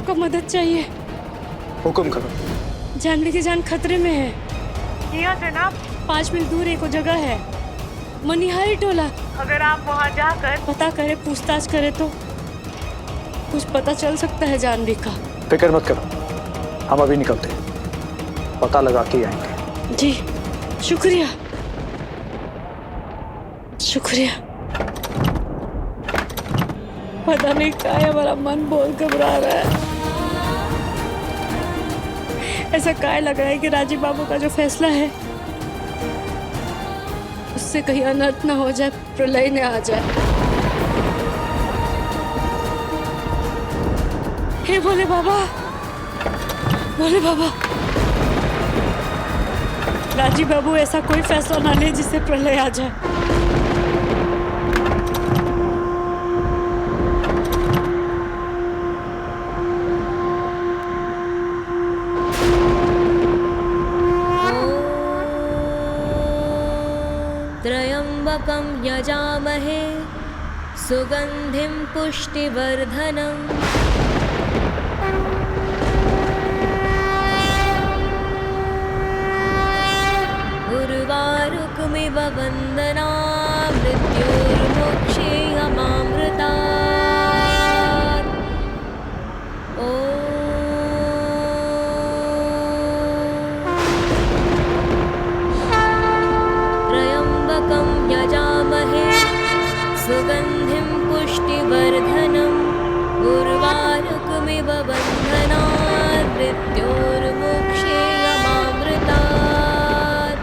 आपका मदद चाहिए। हुक्म करो। जानवी की जान खतरे में है। यहाँ से ना 5 मील दूर एक जगह है, मनिहारी टोला। अगर आप वहाँ जाकर पता करे, पूछताछ करे तो कुछ पता चल सकता है जानवी का। फिक्र मत करो, हम अभी निकलते हैं, पता लगा के आएंगे। जी शुक्रिया, शुक्रिया। पता नहीं क्या है, हमारा मन बहुत घबरा रहा है। ऐसा क्या लग रहा है कि राजीव बाबू का जो फैसला है उससे कहीं अनर्थ ना हो जाए, प्रलय न आ जाए। हे भोले बाबा, भोले बाबा, राजीव बाबू ऐसा कोई फैसला ना ले जिससे प्रलय आ जाए। त्र्यम्बकं यजामहे सुगन्धिं पुष्टिवर्धनम् उर्वारुकमिव वन्दना मृत्युर्मोक्षेयमामृतात्। त्र्यम्बकं यजामहे सुगन्धिं पुष्टिवर्धनम् उर्वारुकमिव वन्दना मृत्युर्मोक्षेयमामृतात्।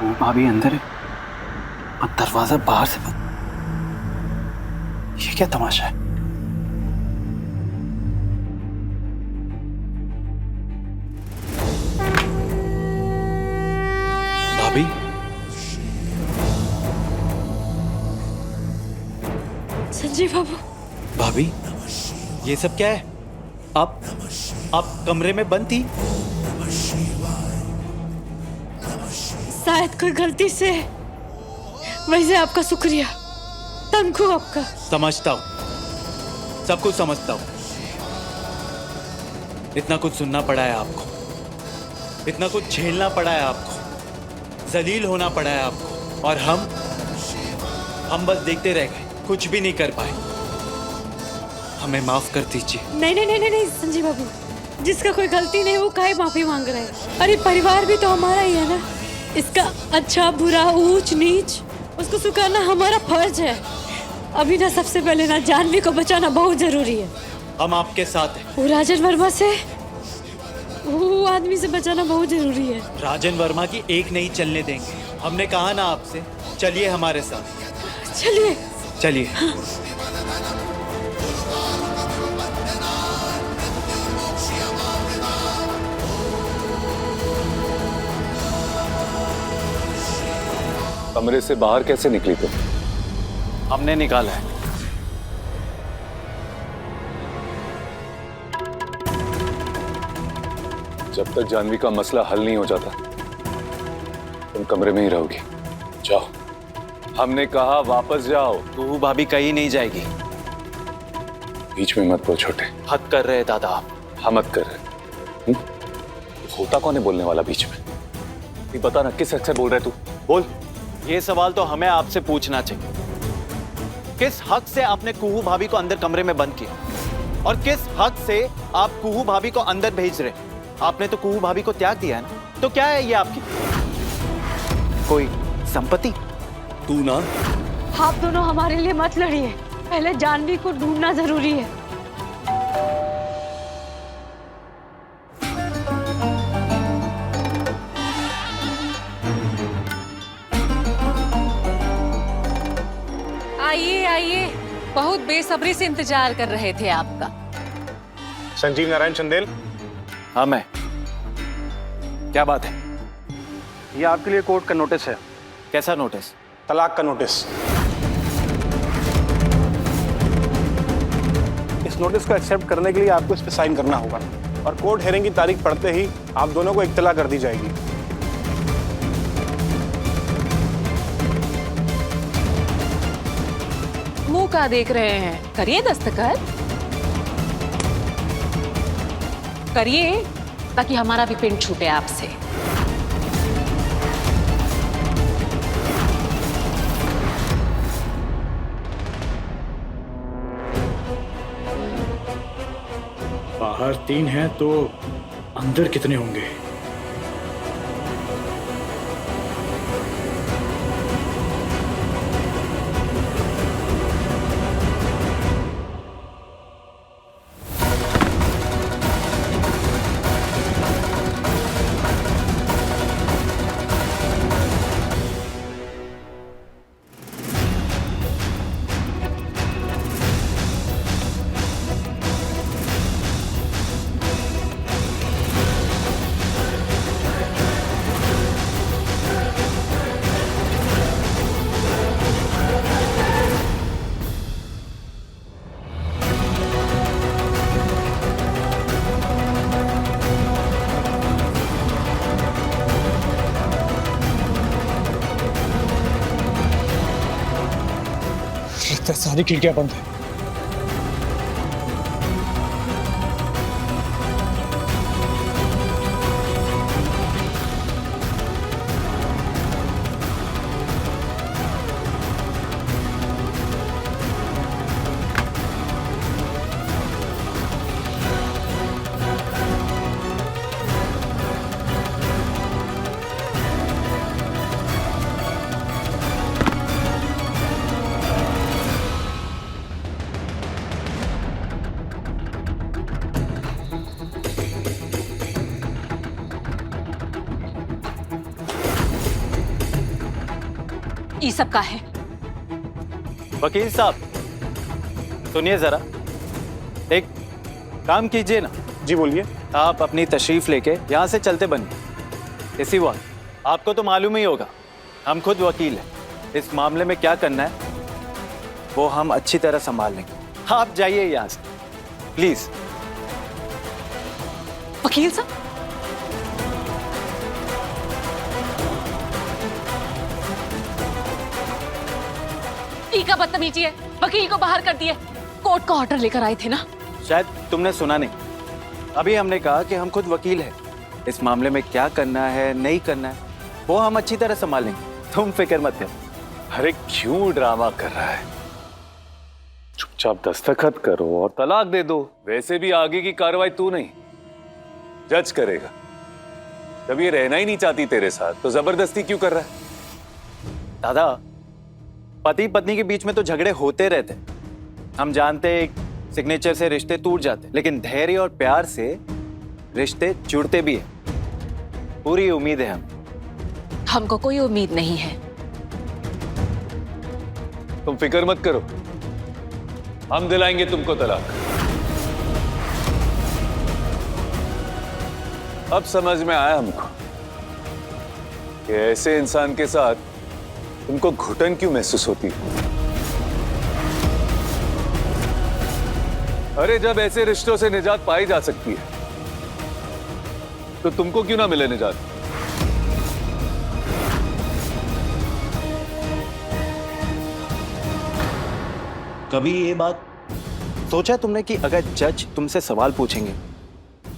वो भाभी अंदर है और दरवाजा बाहर से बंद। ये क्या तमाशा है? भाभी, संजीव बाबू, भाभी, ये सब क्या है? आप कमरे में बंद थी? शायद कोई गलती से। वैसे आपका शुक्रिया, तनखू आपका। समझता हूँ, सब कुछ समझता हूँ। इतना कुछ सुनना पड़ा है आपको, इतना कुछ झेलना पड़ा है आपको, जलील होना पड़ा है आपको, और हम बस देखते रह गए, कुछ भी नहीं कर पाए। हमें माफ कर दीजिए। नहीं नहीं नहीं नहीं संजीव बाबू, जिसका कोई गलती नहीं वो काहे माफी मांग रहे हैं? अरे परिवार भी तो हमारा ही है ना। इसका अच्छा बुरा ऊंच नीच उसको स्वीकारना हमारा फर्ज है। अभी ना सबसे पहले ना जानवी को बचाना बहुत जरूरी है। हम आपके साथ हैं। वो राजन वर्मा से, वो आदमी से बचाना बहुत जरूरी है। राजन वर्मा की एक नहीं चलने देंगे। हमने कहा ना आपसे, चलिए हमारे साथ। चलिए चलिए। कमरे से बाहर कैसे निकली तुम? हमने निकाला है। जब तक जानवी का मसला हल नहीं हो जाता तुम कमरे में ही रहोगी। जाओ, हमने कहा वापस जाओ। कुहू भाभी कहीं नहीं जाएगी। बीच में मत बोल छोटे। हद कर रहे दादा आप। हम मत कर रहे। होता कौन है बोलने वाला बीच में? ये बता ना, किस हक से बोल रहे तू? बोल। ये सवाल तो हमें आपसे पूछना चाहिए। किस हक से आपने कुहू भाभी को अंदर कमरे में बंद किया, और किस हक से आप कुहू भाभी को अंदर भेज रहे? आपने तो कुहू भाभी को त्याग दिया है ना, तो क्या है ये आपकी कोई संपत्ति? तू ना, आप दोनों हमारे लिए मत लड़िए, पहले जानवी को ढूंढना जरूरी है। आइए आइए, बहुत बेसब्री से इंतजार कर रहे थे आपका। संजीव नारायण चंदेल। हाँ मैं। क्या बात है? ये आपके लिए कोर्ट का नोटिस है। कैसा नोटिस? तलाक का नोटिस। इस नोटिस को एक्सेप्ट करने के लिए आपको इस पे साइन करना होगा। और कोर्ट हेयरिंग की तारीख पड़ते ही आप दोनों को इत्तला कर दी जाएगी। मुंह का देख रहे हैं, करिए दस्तखत करिए, ताकि हमारा भी पिंड छूटे आपसे। बाहर 3 हैं तो अंदर कितने होंगे? सारी खिड़कियां बंद है। ये सब का है? वकील साहब सुनिए जरा, एक काम कीजिए ना। जी बोलिए। आप अपनी तशरीफ लेके यहाँ से चलते बनिए। इसी वक्त आपको तो मालूम ही होगा, हम खुद वकील हैं। इस मामले में क्या करना है वो हम अच्छी तरह संभाल लेंगे। आप जाइए यहाँ से प्लीज। वकील साहब, का बदतमीजी है, वकील को बाहर कर दिए। कोर्ट का ऑर्डर लेकर आए थे ना? शायद तुमने सुना नहीं। अभी हमने कहा कि हम खुद वकील हैं। इस मामले में क्या करना है नहीं करना है वो हम अच्छी तरह संभालेंगे, तुम फिक्र मत करो। अरे क्यों ड्रामा कर रहा है? चुपचाप दस्तखत करो और तलाक दे दो। वैसे भी आगे की कार्रवाई तू नहीं, जज करेगा। जब ये रहना ही नहीं चाहती तेरे साथ तो जबरदस्ती क्यों कर रहा है? दादा, पति पत्नी के बीच में तो झगड़े होते रहते, हम जानते हैं। सिग्नेचर से रिश्ते टूट जाते, लेकिन धैर्य और प्यार से रिश्ते जुड़ते भी हैं। पूरी उम्मीद है हमको कोई उम्मीद नहीं है। तुम फिक्र मत करो, हम दिलाएंगे तुमको तलाक। अब समझ में आया हमको कि ऐसे इंसान के साथ तुमको घुटन क्यों महसूस होती है। अरे जब ऐसे रिश्तों से निजात पाई जा सकती है तो तुमको क्यों ना मिले निजात? कभी ये बात सोचा तुमने कि अगर जज तुमसे सवाल पूछेंगे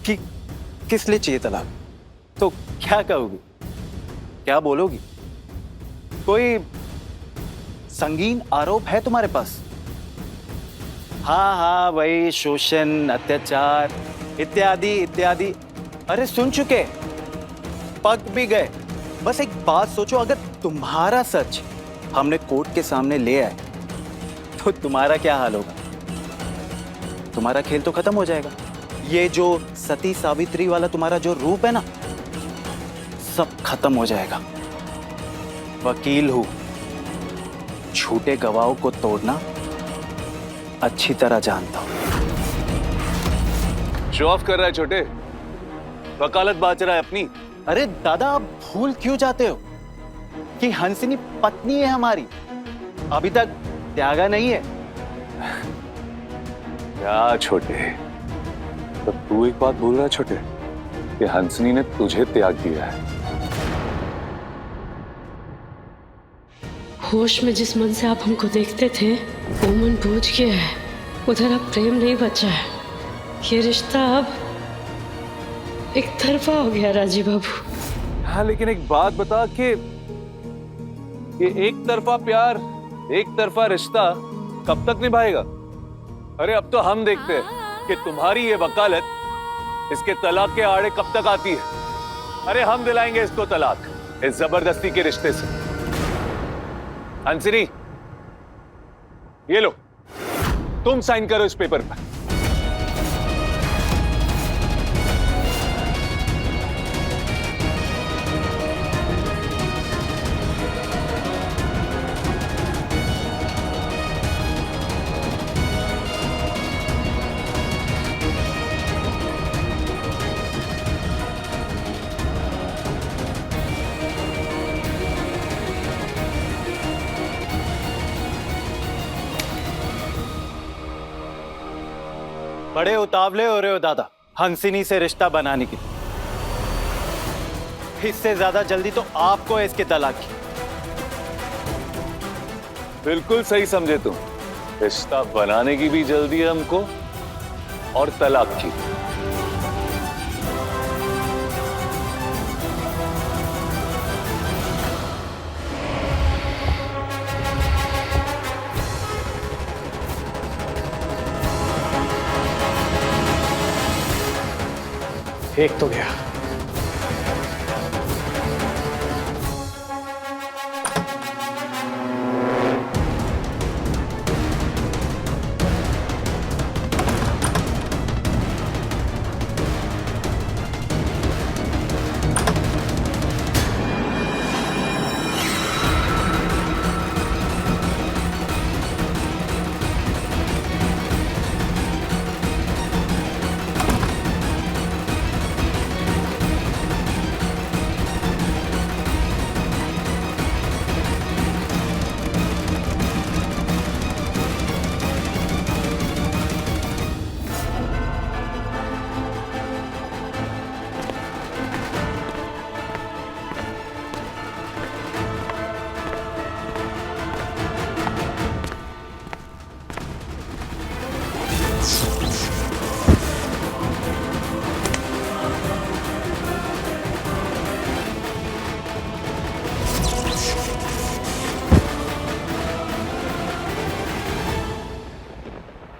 कि किस लिए चाहिए तलाक, तो क्या कहोगी, क्या बोलोगी? कोई संगीन आरोप है तुम्हारे पास? हाँ, वही शोषण, अत्याचार इत्यादि इत्यादि। अरे सुन चुके, पक भी गए। बस एक बात सोचो, अगर तुम्हारा सच हमने कोर्ट के सामने ले आए तो तुम्हारा क्या हाल होगा? तुम्हारा खेल तो खत्म हो जाएगा। ये जो सती सावित्री वाला तुम्हारा जो रूप है ना, सब खत्म हो जाएगा। वकील हूं, झूठे गवाहों को तोड़ना अच्छी तरह जानता हूं। शो ऑफ कर रहा है छोटे, वकालत बाच रहा है अपनी। अरे दादा, आप भूल क्यों जाते हो कि हंसिनी पत्नी है हमारी, अभी तक त्यागा नहीं है। क्या छोटे, तो तू एक बात भूल रहा है छोटे, कि हंसनी ने तुझे त्याग दिया है। होश में जिस मन से आप हमको देखते थे वो मन बूझ गया है। उधर अब प्रेम नहीं बचा है। ये रिश्ता अब एक तरफा हो गया राजीव बाबू। हाँ, लेकिन एक बात बता कि ये एक तरफा प्यार, एक तरफा रिश्ता कब तक निभाएगा? अरे अब तो हम देखते हैं कि तुम्हारी ये वकालत इसके तलाक के आड़े कब तक आती है। अरे हम दिलाएंगे इसको तलाक, इस जबरदस्ती के रिश्ते से। हंसिनी, ये लो, तुम साइन करो इस पेपर पर। बड़े उतावले हो रहे हो दादा हंसिनी से रिश्ता बनाने की। इससे ज्यादा जल्दी तो आपको है इसके तलाक की। बिल्कुल सही समझे तुम। रिश्ता बनाने की भी जल्दी है हमको, और तलाक की। एक तो गया।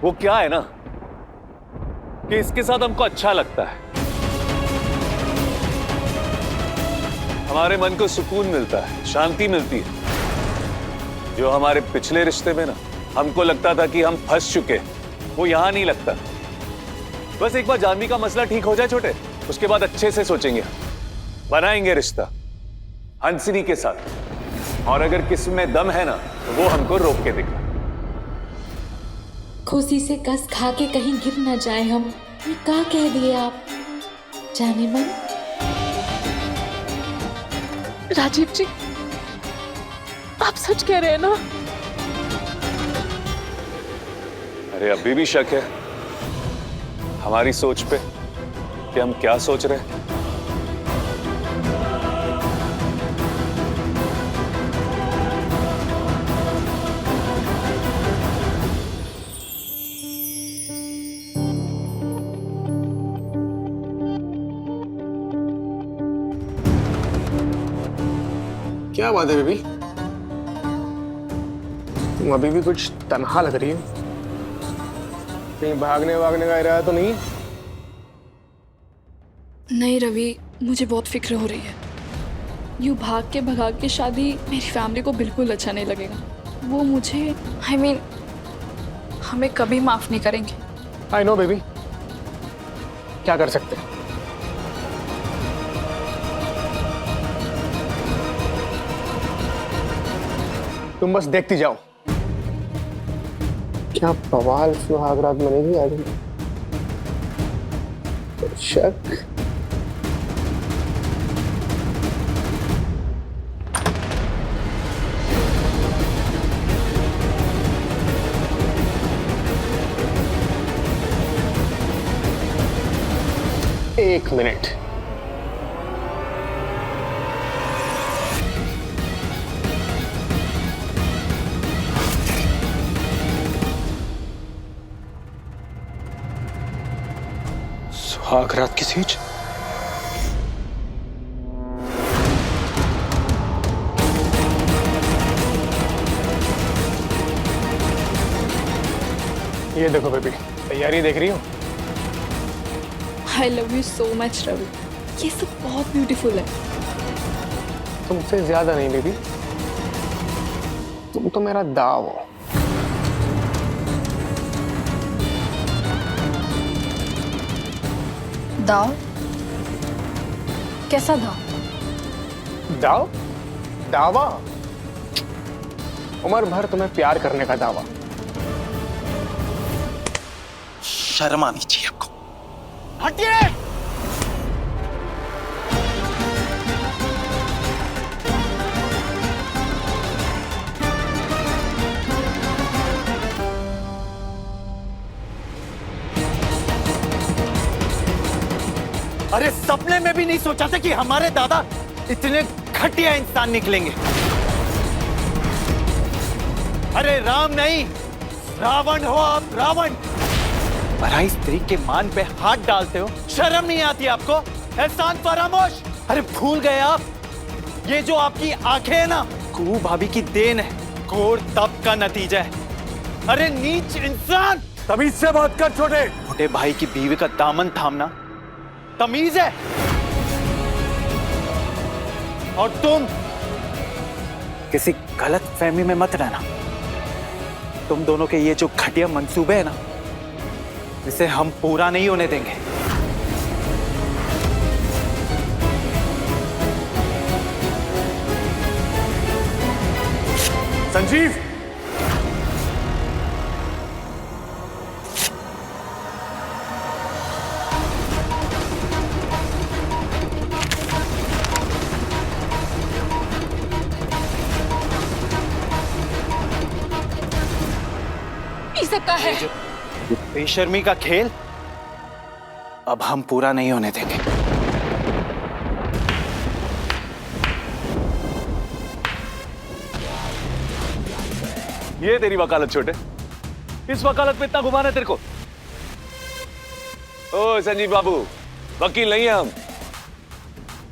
वो क्या है ना कि इसके साथ हमको अच्छा लगता है, हमारे मन को सुकून मिलता है, शांति मिलती है। जो हमारे पिछले रिश्ते में ना हमको लगता था कि हम फंस चुके, वो यहां नहीं लगता। बस एक बार जानवी का मसला ठीक हो जाए छोटे, उसके बाद अच्छे से सोचेंगे, बनाएंगे रिश्ता हंसिनी के साथ। और अगर किसी में दम है ना तो वो हमको रोक के दिखा। खुशी से कस खा के कहीं गिर न जाए हम। ये क्या कह दिए आप जाने मन? राजीव जी, आप सच कह रहे हैं ना? अरे अभी भी शक है हमारी सोच पे कि हम क्या सोच रहे हैं? क्या बात है बेबी, तुम अभी भी कुछ तन्हा लग रही हो। कहीं भागने का इरादा तो नहीं? नहीं रवि, मुझे बहुत फिक्र हो रही है। यूँ भाग के शादी मेरी फैमिली को बिल्कुल अच्छा नहीं लगेगा। वो मुझे I mean, हमें कभी माफ नहीं करेंगे। आई नो बेबी, क्या कर सकते हैं। तुम बस देखती जाओ। क्या बवाल सुहागरात बनेगी आज। शक 1 मिनट। सुहाग रात की सीज। ये देखो बेबी, तैयारी देख रही हो? I love you so much Ravi, ये सब बहुत ब्यूटीफुल है। तुमसे ज्यादा नहीं बेबी, तुम तो मेरा दाव हो। दाव? कैसा दाव? दाव? दावा? उम्र भर तुम्हें प्यार करने का दावा। शर्म आनी चाहिए आपको। हटिए। अरे सपने में भी नहीं सोचा था कि हमारे दादा इतने घटिया इंसान निकलेंगे। अरे राम नहीं, रावण हो आप, रावण। पराई स्त्री के मान पे हाथ डालते हो, शर्म नहीं आती आपको? एहसान फरामोश। अरे भूल गए आप, ये जो आपकी आंखें है ना, कुहू भाभी की देन है, घोर तप का नतीजा है। अरे नीच इंसान। तमीज से बात कर छोटे। छोटे भाई की बीवी का दामन थामना तमीज है? और तुम किसी गलत फहमी में मत रहना। तुम दोनों के ये जो घटिया मंसूबे है ना, इसे हम पूरा नहीं होने देंगे। संजीव, ये सब का है? बेशर्मी का खेल अब हम पूरा नहीं होने देंगे। ये तेरी वकालत छोटे। इस वकालत में इतना घुमाना है तेरे को? ओ संजीव बाबू, वकील नहीं है हम,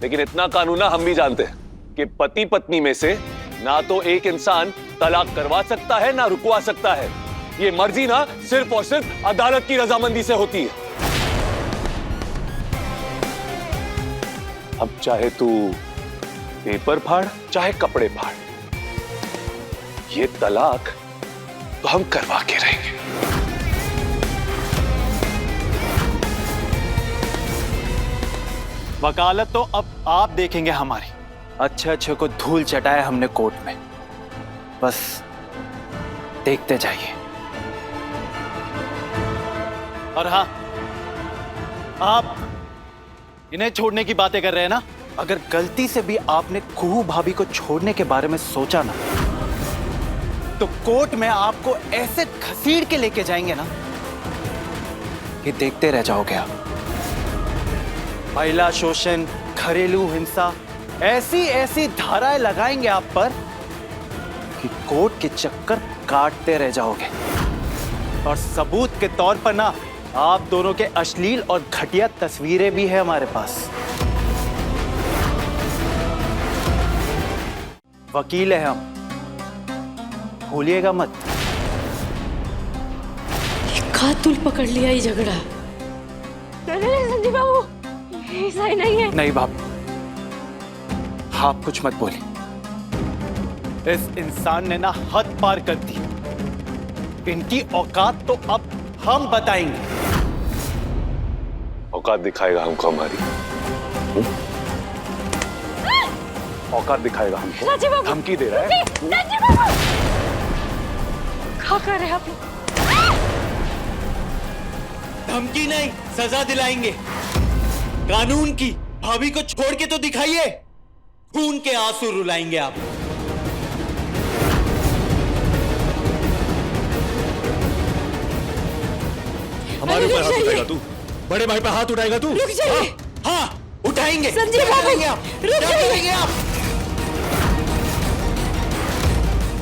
लेकिन इतना कानूना हम भी जानते हैं कि पति पत्नी में से ना तो एक इंसान तलाक करवा सकता है ना रुकवा सकता है। ये मर्जी ना सिर्फ और सिर्फ अदालत की रजामंदी से होती है। अब चाहे तू पेपर फाड़ चाहे कपड़े फाड़, ये तलाक तो हम करवा के रहेंगे। वकालत तो अब आप देखेंगे हमारी। अच्छे अच्छे को धूल चटाया हमने कोर्ट में, बस देखते जाइए। और हाँ, आप इन्हें छोड़ने की बातें कर रहे हैं ना, अगर गलती से भी आपने कुहू भाभी को छोड़ने के बारे में सोचा ना, तो कोर्ट में आपको ऐसे घसीट के लेके जाएंगे ना कि देखते रह जाओगे आप। महिला शोषण, घरेलू हिंसा, ऐसी ऐसी धाराएं लगाएंगे आप पर कि कोर्ट के चक्कर काटते रह जाओगे। और सबूत के तौर पर ना, आप दोनों के अश्लील और घटिया तस्वीरें भी है हमारे पास। वकील है हम, भूलिएगा मत। कातुल पकड़ लिया ये झगड़ा। नहीं संजीव बाबू, ये सही नहीं है। नहीं बाप, आप कुछ मत बोलिए। इस इंसान ने ना हद पार कर दी। इनकी औकात तो अब हम बताएंगे। औकात दिखाएगा हमको हमारी। औकात दिखाएगा हमको। धमकी दे रहा है। क्या कर रहे हैं आप लोग? धमकी नहीं, सजा दिलाएंगे कानून की। भाभी को छोड़ के तो दिखाइए, खून के आंसू रुलाएंगे आप। हमारे ऊपर हाथ उठाएगा तू? बड़े भाई पे हाथ उठाएगा तू? रुक जाइए। हाँ, उठाएंगे। संजीव क्या बाबू, करेंगे आप? रुक क्या जाइए। करेंगे आप?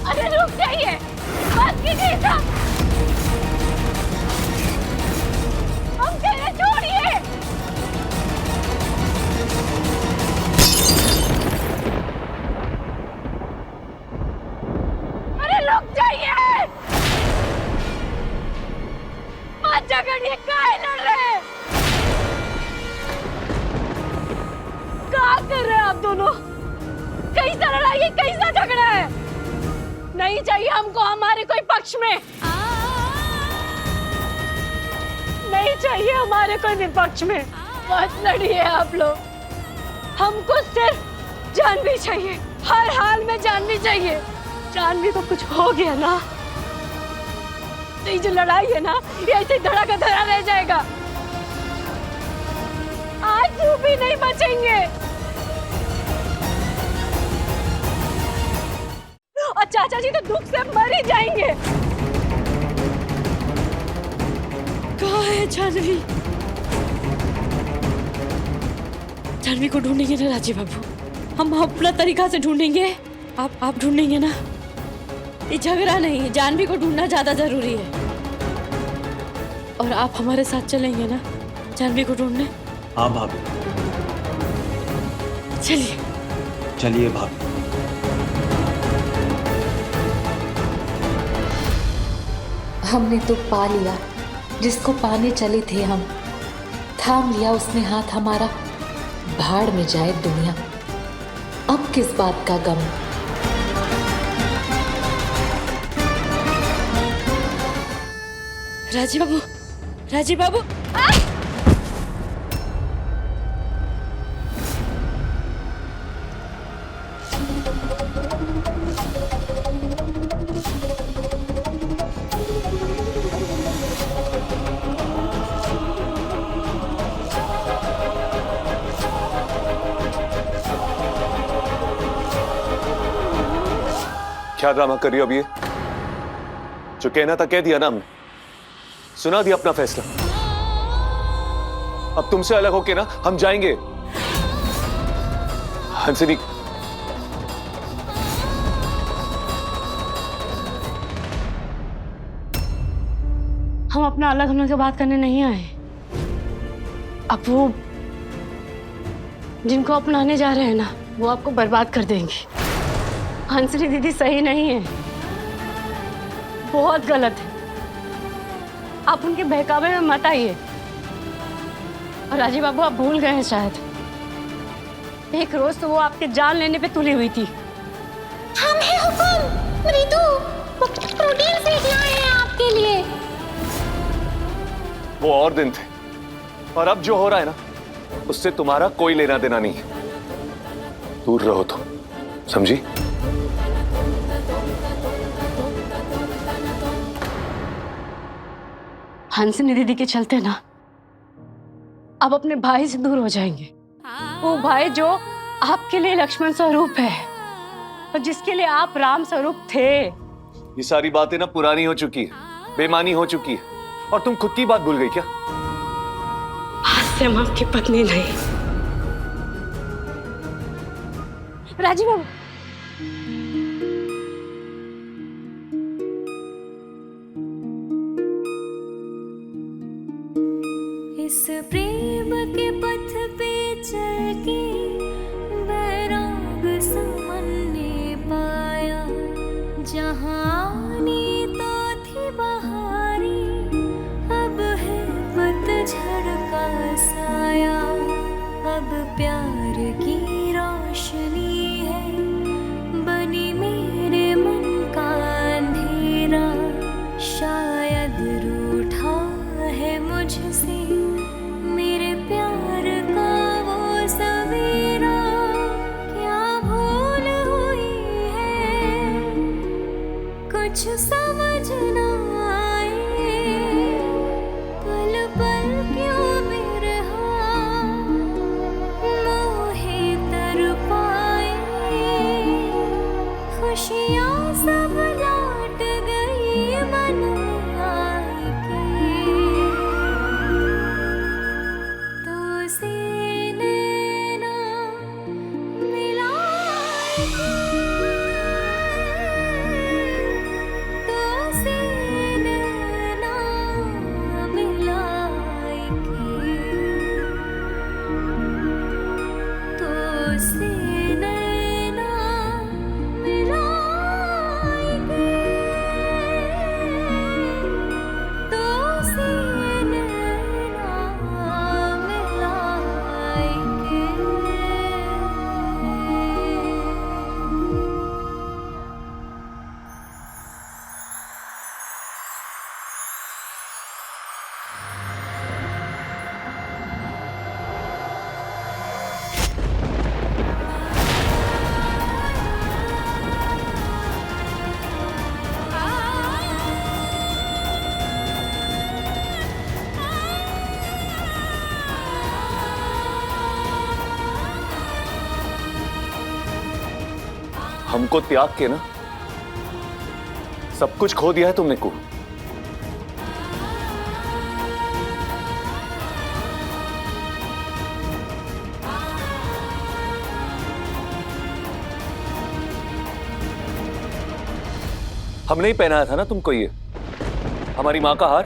अरे रुक जाइए, बस कीजिए सब। हम कह रहे छोड़िए। अरे रुक जाइए, मत झगड़िए, काहे लड़ रहे हैं? क्या कर रहे हैं आप दोनों? कैसा लड़ाई है, कैसा झगड़ा है? नहीं चाहिए हमको हमारे कोई पक्ष में, नहीं चाहिए हमारे कोई विपक्ष में। मत लड़िए आप लोग, हमको सिर्फ जानवी चाहिए, हर हाल में जानवी चाहिए। जानवी को कुछ हो गया ना तो ये जो लड़ाई है ना, ये ऐसे धड़ा का धड़ा रह जाएगा। आज भी नहीं बचेंगे और चाचा जी तो दुख से मर ही जाएंगे। कहाँ है जानवी? जानवी को ढूंढेंगे ना राजीव बाबू, हम अपना तरीका से ढूंढेंगे। आप ढूंढेंगे ना? ये झगड़ा नहीं, जानवी को ढूंढना ज्यादा जरूरी है। और आप हमारे साथ चलेंगे ना जानवी को ढूंढने? हाँ भाभी, चलिए। चलिए भाभी। हमने तो पा लिया जिसको पाने चले थे हम, थाम लिया उसने हाथ हमारा, भाड़ में जाए दुनिया, अब किस बात का गम। राजीव बाबू, राजीव बाबू, क्या ड्रामा कर रही हो अब? ये जो कहना था कह दिया ना हमने, सुना दिया अपना फैसला। अब तुमसे अलग होके ना हम जाएंगे। हंसिनी, हम अपना अलग होने की बात करने नहीं आए। अब वो जिनको अपनाने जा रहे हैं ना, वो आपको बर्बाद कर देंगे। हंसनी दीदी सही नहीं है, बहुत गलत है। आप उनके बहकावे में मत आइए। और राजीव बाबू, आप भूल गए हैं शायद, एक रोज तो वो आपके जान लेने पे तुली हुई थी। हमें हुक्म रितु, प्रोटीन शेक लाए हैं आपके लिए। वो और दिन थे, और अब जो हो रहा है ना, उससे तुम्हारा कोई लेना देना नहीं है। दूर रहो तुम, समझी? हंसनी दीदी के चलते ना अब अपने भाई से दूर हो जाएंगे। वो भाई जो आपके लिए लक्ष्मण स्वरूप है और जिसके लिए आप राम स्वरूप थे। ये सारी बातें ना पुरानी हो चुकी है, बेमानी हो चुकी है, और तुम खुद की बात भूल गई क्या? आज से हम आपकी पत्नी नहीं। राजीव बाबू, इस प्रेम के पथ पे चल के वैराग समन्ने पाया, जहाँ आनी तो थी बहारी, अब है पतझड़ का साया। अब प्यार की रोशनी है बनी मेरे मन का अंधेरा, शायद रूठा है मुझसे मेरे प्यार का वो सवेरा। हमको त्याग के ना सब कुछ खो दिया है तुमने को। हमने ही पहनाया था ना तुमको ये हमारी मां का हार।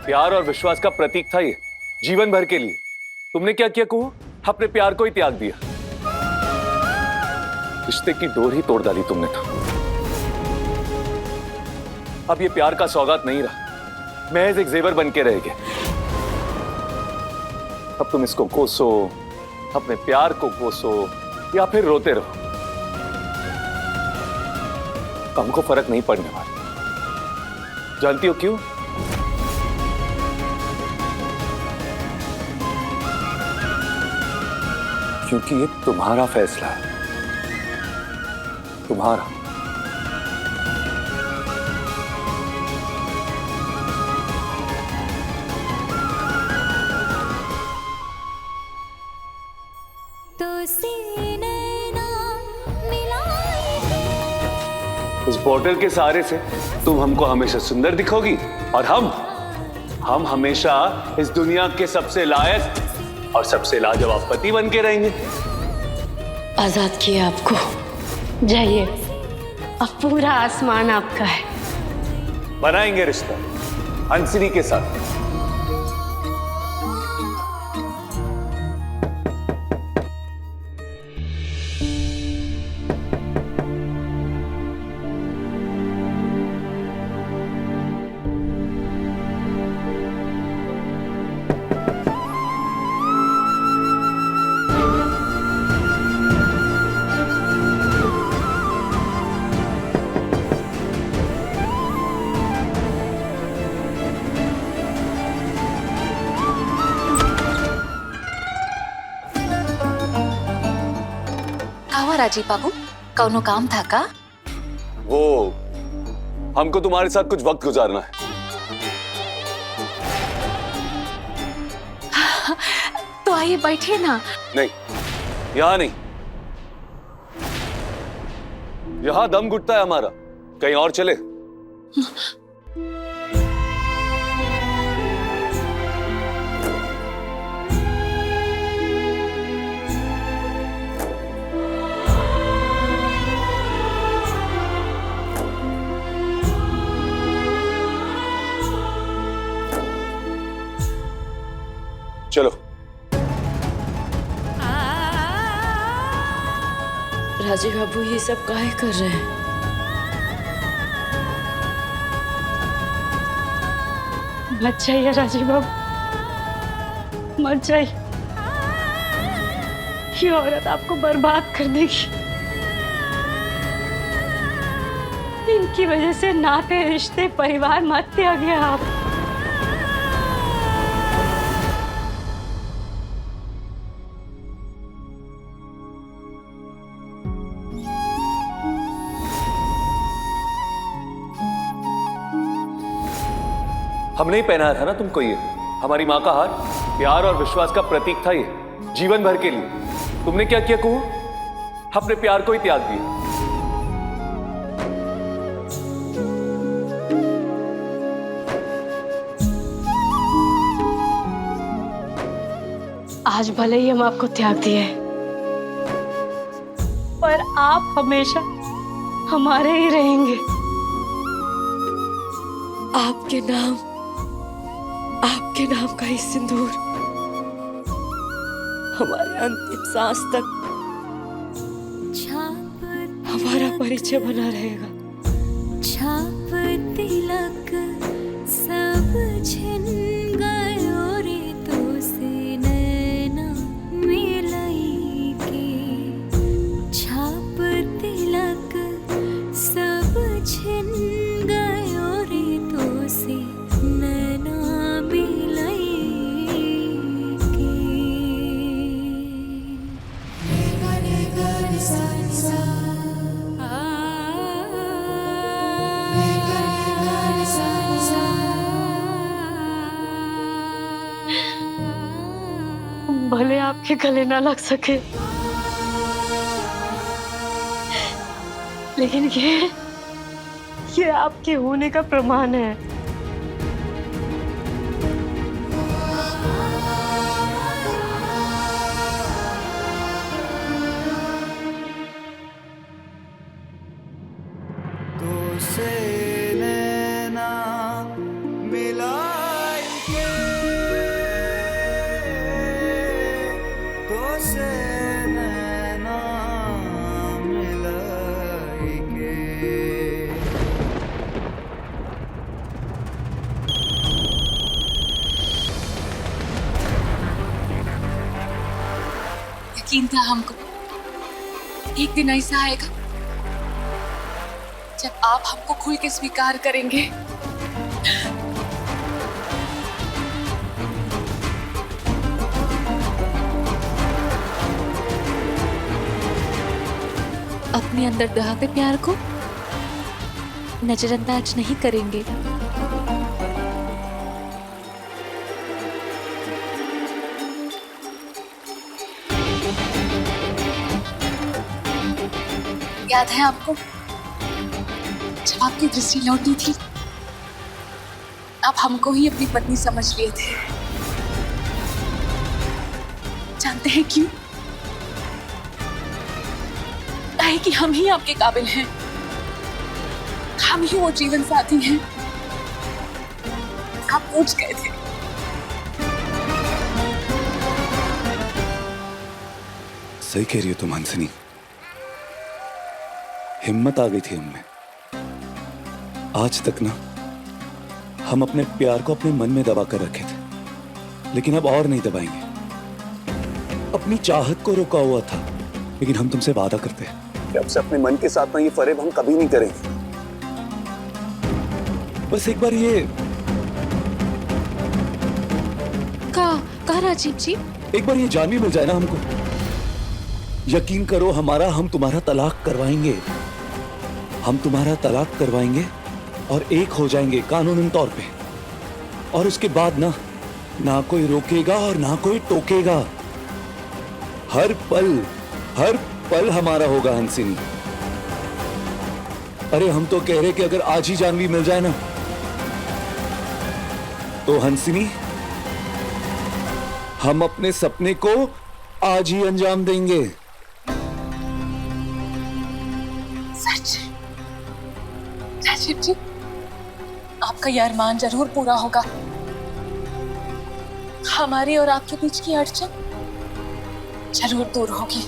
प्यार और विश्वास का प्रतीक था ये जीवन भर के लिए। तुमने क्या किया कुहू? अपने प्यार को ही त्याग दिया। रिश्ते की डोर ही तोड़ डाली तुमने तो। अब ये प्यार का सौगात नहीं रहा, महज एक जेवर बन के रह गए। अब तुम इसको कोसो, अपने प्यार को कोसो या फिर रोते रहो, हमको फर्क नहीं पड़ने वाला। जानती हो क्यों? क्योंकि ये तुम्हारा फैसला है, तुम्हारा। इस बोतल के सहारे से तुम हमको हमेशा सुंदर दिखोगी और हम हमेशा इस दुनिया के सबसे लायक और सबसे लाजवाब पति बन के रहेंगे। आजाद किया आपको, जाइए, अब पूरा आसमान आपका है। बनाएंगे रिश्ता हंसिनी के साथ। राजीव बाबू, कौनो काम था का? वो हमको तुम्हारे साथ कुछ वक्त गुजारना है। तो आइए बैठिए ना। नहीं, यहां नहीं, यहां दम घुटता है हमारा, कहीं और चले। चलो। राजीव बाबू ये सब काहे कर रहे हैं? मत जाइए राजीव बाबू, मत जाइए, ये औरत आपको बर्बाद कर देगी। इनकी वजह से नाते, रिश्ते, परिवार मत त्यागिए आप। हमने ही पहनाया था ना तुमको ये हमारी मां का हार। प्यार और विश्वास का प्रतीक था ये जीवन भर के लिए। तुमने क्या किया कुहू? अपने प्यार को ही त्याग दिया। आज भले ही हम आपको त्याग दिए, पर आप हमेशा हमारे ही रहेंगे। आपके नाम का ही सिंदूर हमारे अंतिम सांस तक हमारा परिचय बना रहेगा। छाप तिलक सब छिन गयो रे तो से नैना मिलाई के। छाप तिलक सब छिन गयो रे तो से नैना मिलाई के। रे गा सा सा आ भले आपके गले ना लग सके, लेकिन ये आपके होने का प्रमाण है। यकीन था हमको एक दिन ऐसा आएगा जब आप हमको खुल के स्वीकार करेंगे। अपने अंदर दहाते प्यार को नजरअंदाज नहीं करेंगे। याद है आपको जब आपकी दृष्टि लौटी थी, आप हमको ही अपनी पत्नी समझ लिए थे। जानते हैं क्यों? काहे कि हम ही आपके काबिल हैं, हम ही वो जीवन साथी हैं आप पूछ गए थे। सही कह रही हो तुम हंसनी, हिम्मत आ गई थी हमें। आज तक ना हम अपने प्यार को अपने मन में दबा कर रखे थे, लेकिन अब और नहीं दबाएंगे। अपनी चाहत को रोका हुआ था, लेकिन हम तुमसे वादा करते हैं कि अब से अपने मन के साथ ना ये फरेब हम कभी नहीं करेंगे। बस एक बार ये का राजीव जी, एक बार ये जानवी मिल जाए ना हमको। यकीन करो हमारा, हम तुम्हारा तलाक करवाएंगे। हम तुम्हारा तलाक करवाएंगे और एक हो जाएंगे कानूनन तौर पे। और उसके बाद ना कोई रोकेगा और ना कोई टोकेगा। हर पल हमारा होगा हंसिनी। अरे हम तो कह रहे कि अगर आज ही जानवी मिल जाए ना, तो हंसिनी हम अपने सपने को आज ही अंजाम देंगे। सच राजीव जी, आपका यह अरमान जरूर पूरा होगा। हमारी और आपके बीच की अड़चन जरूर दूर होगी।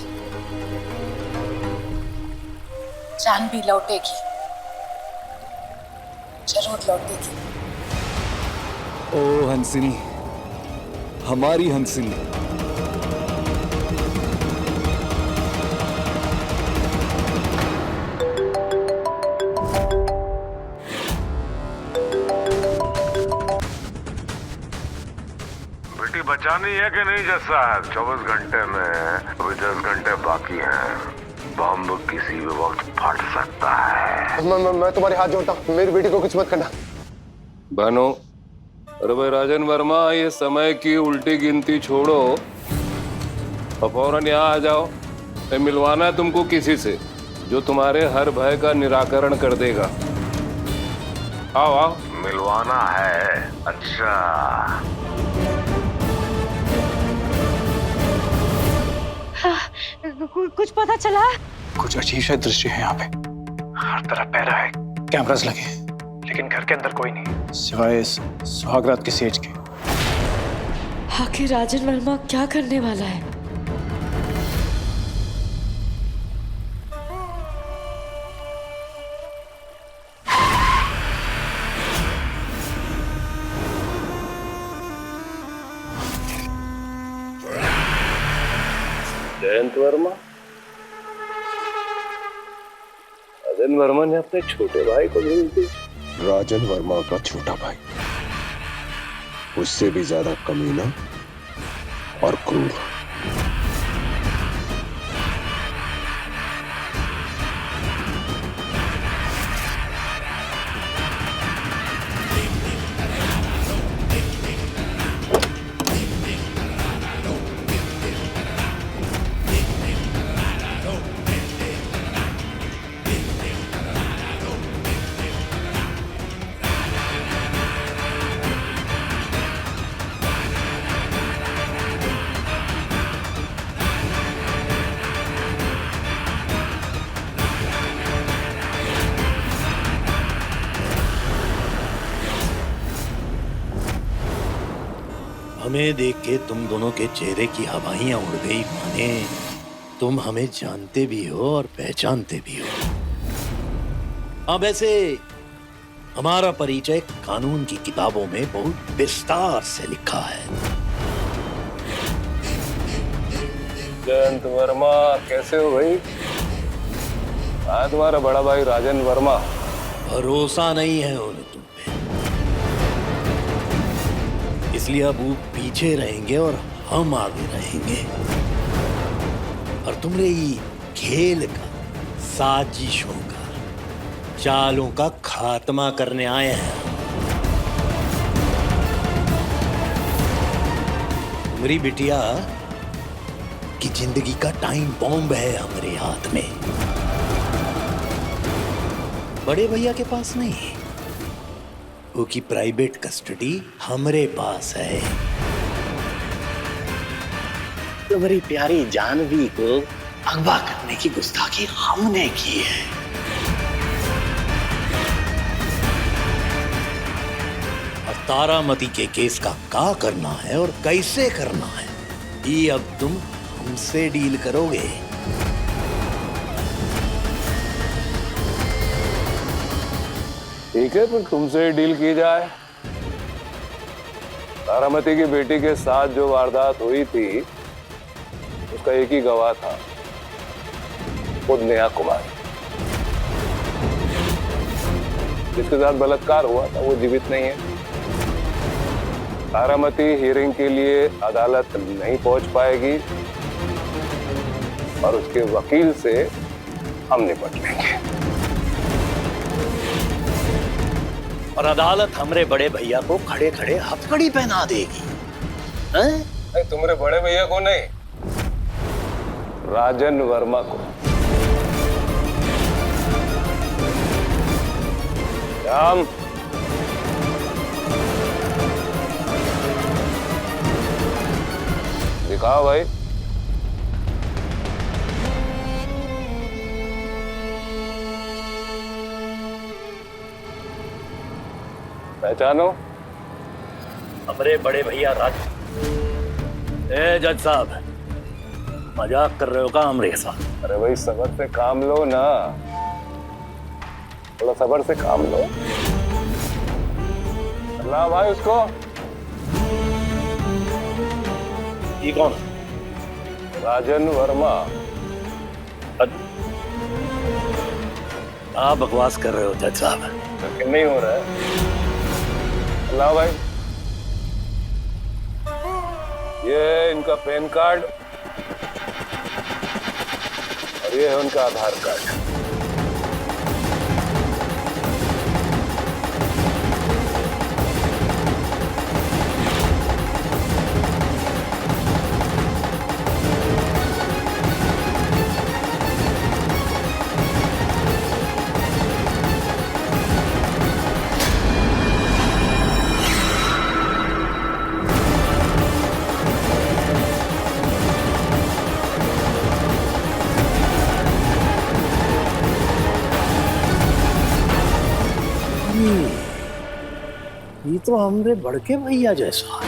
जान भी लौटेगी, जरूर लौटेगी। ओ हंसिनी, हमारी हंसिनी। बेटी बचानी है कि नहीं जैसा है? 24 घंटे में अभी 10 घंटे बाकी हैं। बम किसी भी वक्त फट सकता है। मैं तुम्हारे हाथ जोड़ता हूँ, मेरी बेटी को कुछ मत करना। बहनों, अरे भाई राजन वर्मा, ये समय की उल्टी गिनती छोड़ो और फौरन यहाँ आ जाओ। मैं मिलवाना है तुमको किसी से जो तुम्हारे हर भय का निराकरण कर देगा। आओ आओ। मिलवाना है? अच्छा, कुछ पता चला? कुछ अजीब सा दृश्य है यहाँ पे। हर तरफ पहरा है, कैमरास लगे हैं, लेकिन घर के अंदर कोई नहीं सिवाय सुहागरात के सेठ के। आखिर राजन वर्मा क्या करने वाला है? जयंत वर्मा, राजन वर्मा ने अपने छोटे भाई को भेज दिया। राजन वर्मा का छोटा भाई, उससे भी ज्यादा कमीना और क्रूर। हमें देख के तुम दोनों के चेहरे की हवाइयां उड़ गई माने। तुम हमें जानते भी हो और पहचानते भी हो। हाँ, वैसे हमारा परिचय कानून की किताबों में बहुत विस्तार से लिखा है। जयंत वर्मा, कैसे हो भाई? हाँ, तुम्हारा बड़ा भाई राजन वर्मा। भरोसा नहीं है उन्हें तुम पे, इसलिए अब वो पीछे रहेंगे और हम आगे रहेंगे। और तुमने ये खेल का, साजिशों का, चालों का खात्मा करने आए हैं। मेरी बिटिया की जिंदगी का टाइम बॉम्ब है हमारे हाथ में, बड़े भैया के पास नहीं। वो की प्राइवेट कस्टडी हमारे पास है। तुम्हारी प्यारी जानवी को अगवा करने की गुस्ताखी हमने की है। और तारामती के केस का क्या करना है और कैसे करना है, ये अब तुम हमसे डील करोगे। ठीक है, फिर तुमसे डील की जाए। तारामती की बेटी के साथ जो वारदात हुई थी उसका एक ही गवाह था, खुद नेहा कुमारी। जिसके साथ बलात्कार हुआ था वो जीवित नहीं है। तारामती हियरिंग के लिए अदालत नहीं पहुंच पाएगी और उसके वकील से हम निपट लेंगे। और अदालत हमरे बड़े भैया को खड़े खड़े हथकड़ी पहना देगी। हैं? नहीं, तुम्हारे बड़े भैया को नहीं, राजन वर्मा को। राम, दिखाओ भाई। पहचानो? हमरे बड़े भैया राज। ए जज साहब, मजाक कर रहे हो का हमरे साथ? अरे भाई, सब्र से काम लो ना, थोड़ा सब्र से काम लो। अल्लाह भाई, उसको। ये कौन? राजन वर्मा। आप बकवास कर रहे हो जज साहब। नहीं हो रहा है। अल्लाह भाई, ये इनका पैन कार्ड और ये है उनका आधार कार्ड। ये तो हमरे बड़के भैया जैसा।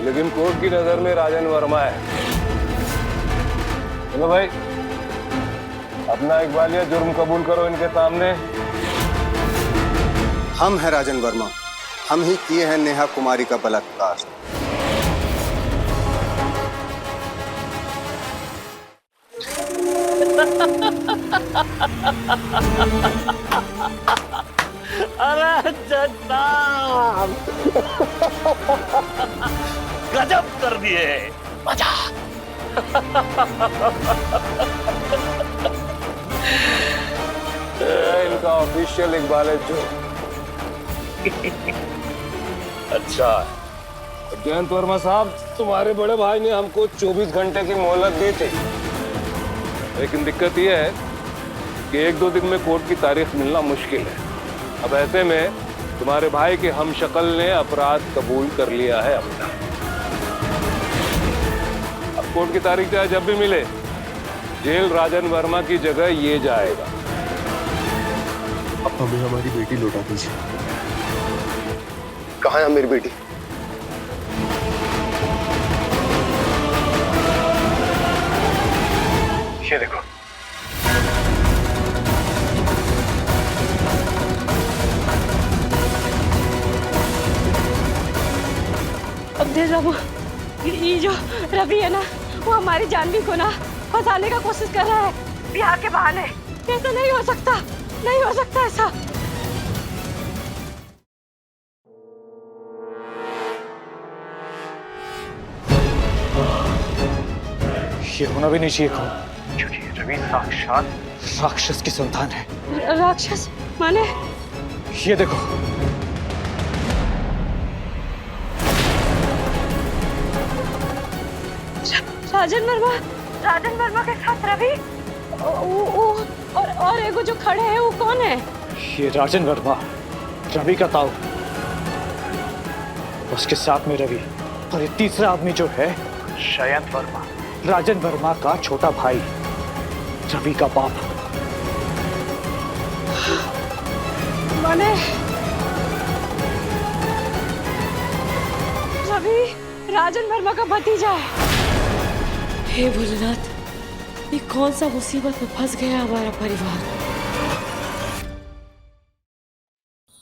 लेकिन कोर्ट की नजर में राजन वर्मा है। चलो भाई, अपना इकबालिया जुर्म कबूल करो इनके सामने। हम हैं राजन वर्मा, हम ही किए हैं नेहा कुमारी का बलात्कार। अरे जज साहब, गजब कर दिए, मजा। इनका ऑफिशियल इकबाल है जो। अच्छा, जयंत वर्मा साहब, तुम्हारे बड़े भाई ने हमको 24 घंटे की मोहलत दी थी, लेकिन दिक्कत यह है कि 1-2 दिन में कोर्ट की तारीख मिलना मुश्किल है। अब ऐसे में तुम्हारे भाई के हमशक्ल ने अपराध कबूल कर लिया है अपना। अब कोर्ट की तारीख चाहे जब भी मिले, जेल राजन वर्मा की जगह ये जाएगा। अब हमें हमारी बेटी लौटा दीजिए। कहाँ है मेरी बेटी? ये देखो। अब देख बाबू, ये जो रवि है ना, वो हमारी जानवी को ना फंसाने का कोशिश कर रहा है बिहार के बहाने। ऐसा नहीं हो सकता, नहीं हो सकता ऐसा। ये होना भी नहीं चाहिए खून, क्योंकि रवि साक्षात राक्षस की संतान है। राक्षस माने? ये देखो। राजन वर्मा के साथ रवि? और एगो जो खड़े हैं वो कौन है? ये राजन वर्मा, रवि का ताऊ, उसके साथ में रवि, और ये तीसरा आदमी जो है जयंत वर्मा, राजन वर्मा का छोटा भाई, रवि का बाप। माने रवि राजन वर्मा का भतीजा है। हे भोलेनाथ, ये कौन सा मुसीबत में फंस गया हमारा परिवार।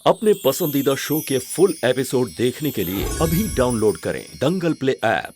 अपने पसंदीदा शो के फुल एपिसोड देखने के लिए अभी डाउनलोड करें दंगल प्ले ऐप।